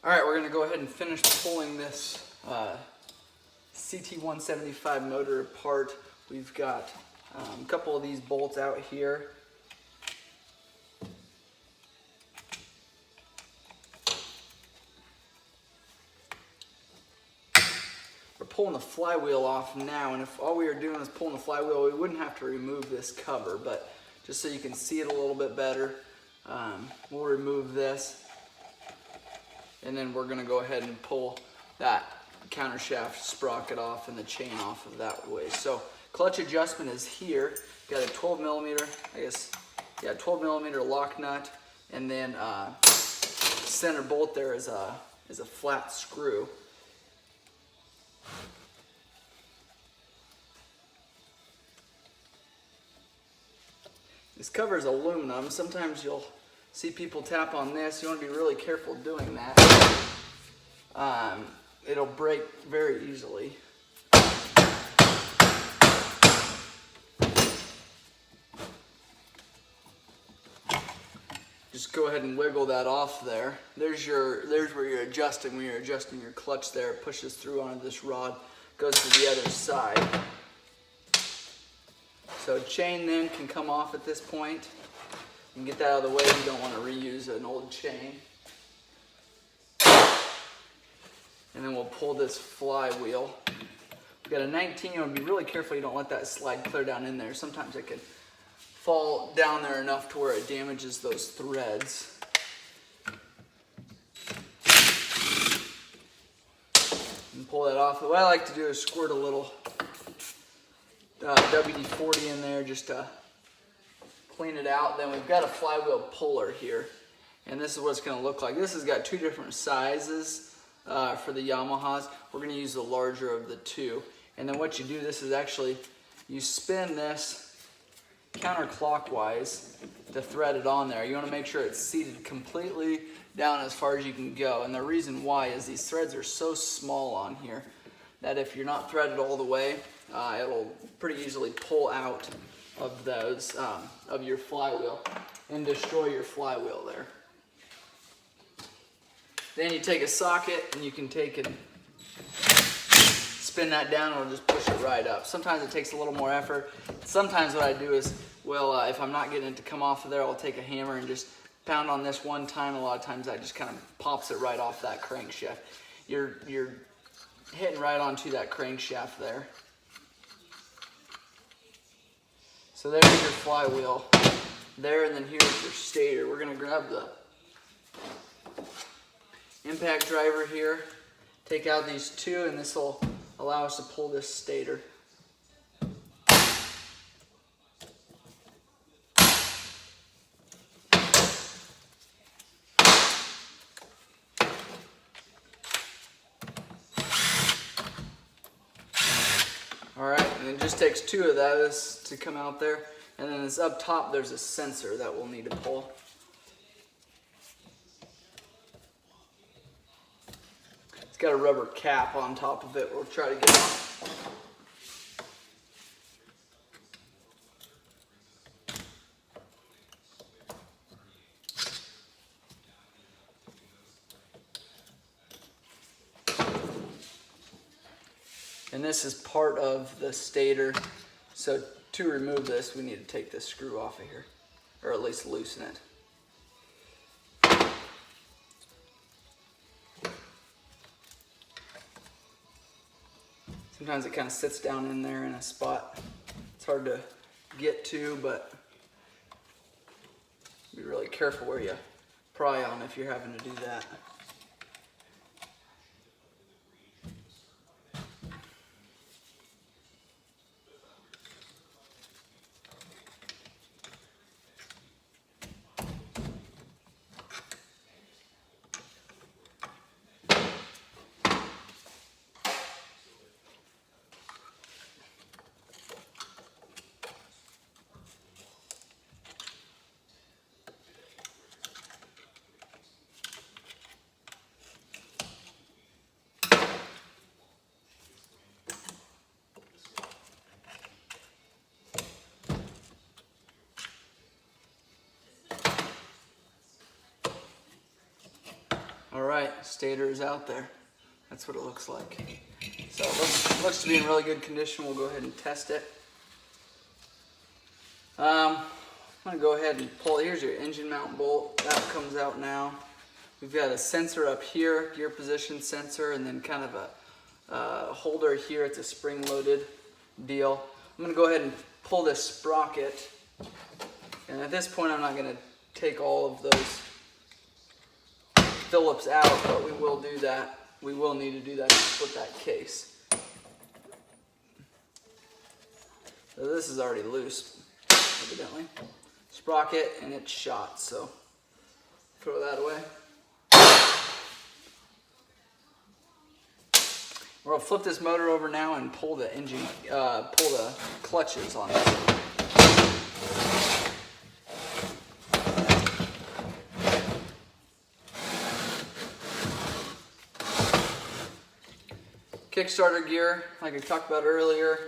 All right, we're gonna go ahead and finish pulling this CT175 motor apart. We've got a couple of these bolts out here. We're pulling the flywheel off now, and if all we were doing is pulling the flywheel, we wouldn't have to remove this cover, but just so you can see it a little bit better, we'll remove this. And then we're gonna go ahead and pull that countershaft sprocket off and the chain off of that way. So clutch adjustment is here. Got a 12 millimeter, 12 millimeter lock nut, and then center bolt there is a flat screw. This cover is aluminum. Sometimes you'll see people tap on this. You want to be really careful doing that. It'll break very easily. Just go ahead and wiggle that off there. There's where you're adjusting. When you're adjusting your clutch there, it pushes through onto this rod, goes to the other side. So chain then can come off at this point. You can get that out of the way if you don't want to reuse an old chain. And then we'll pull this flywheel. We've got a 19, you want to be really careful you don't let that slide clear down in there. Sometimes it can fall down there enough to where it damages those threads. And pull that off. What I like to do is squirt a little WD-40 in there just to clean it out. Then we've got a flywheel puller here, and this is what it's going to look like. This has got two different sizes for the Yamahas. We're going to use the larger of the two. And then what you do, this is actually, you spin this counterclockwise to thread it on there. You want to make sure it's seated completely down as far as you can go. And the reason why is these threads are so small on here that if you're not threaded all the way, it'll pretty easily pull out of those, of your flywheel and destroy your flywheel there. Then you take a socket and you can take and spin that down and it'll just push it right up. Sometimes it takes a little more effort. Sometimes what I do is, well, if I'm not getting it to come off of there, I'll take a hammer and just pound on this one time. A lot of times that just kind of pops it right off that crankshaft. You're hitting right onto that crankshaft there. So there's your flywheel there, and then here's your stator. We're going to grab the impact driver here, take out these two, and this will allow us to pull this stator. Alright, and it just takes two of those to come out there, and then this up top there's a sensor that we'll need to pull. It's got a rubber cap on top of it. We'll try to get it off. And this is part of the stator. So to remove this, we need to take this screw off of here, or at least loosen it. Sometimes it kind of sits down in there in a spot. It's hard to get to, but be really careful where you pry on if you're having to do that. Alright, stator is out there. That's what it looks like. So it looks to be in really good condition. We'll go ahead and test it. I'm going to go ahead and pull. Here's your engine mount bolt. That comes out now. We've got a sensor up here, gear position sensor, and then kind of a holder here. It's a spring-loaded deal. I'm going to go ahead and pull this sprocket. And at this point, I'm not going to take all of those Phillips out, but we will do that. We will need to do that to split that case. So this is already loose, evidently. Sprocket, and it's shot, so throw that away. We're gonna flip this motor over now and pull the engine, pull the clutches on this. Kickstarter gear, like I talked about earlier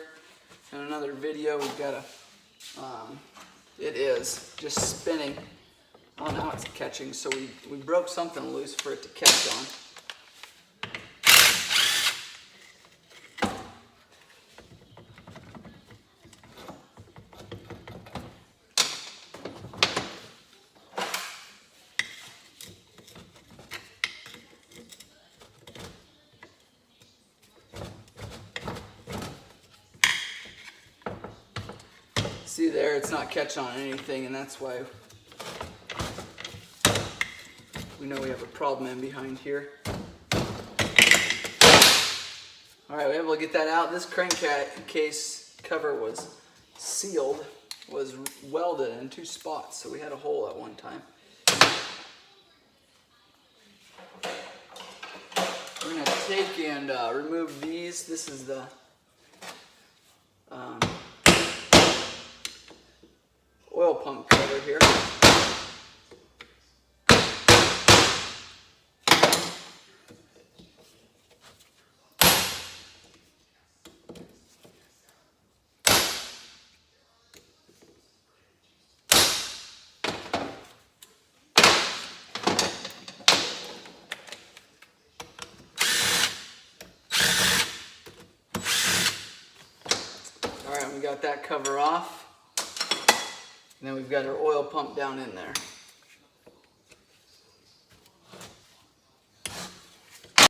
in another video, we've got it is just spinning. Oh, now it's catching, so we broke something loose for it to catch on. See there, it's not catching on anything, and that's why we know we have a problem in behind here. Alright, we were able to get that out. This crankcase cover was sealed, was welded in 2 spots, so we had a hole at one time. We're going to take and remove these. This is the oil pump cover here. Alright, we got that cover off. And then we've got our oil pump down in there.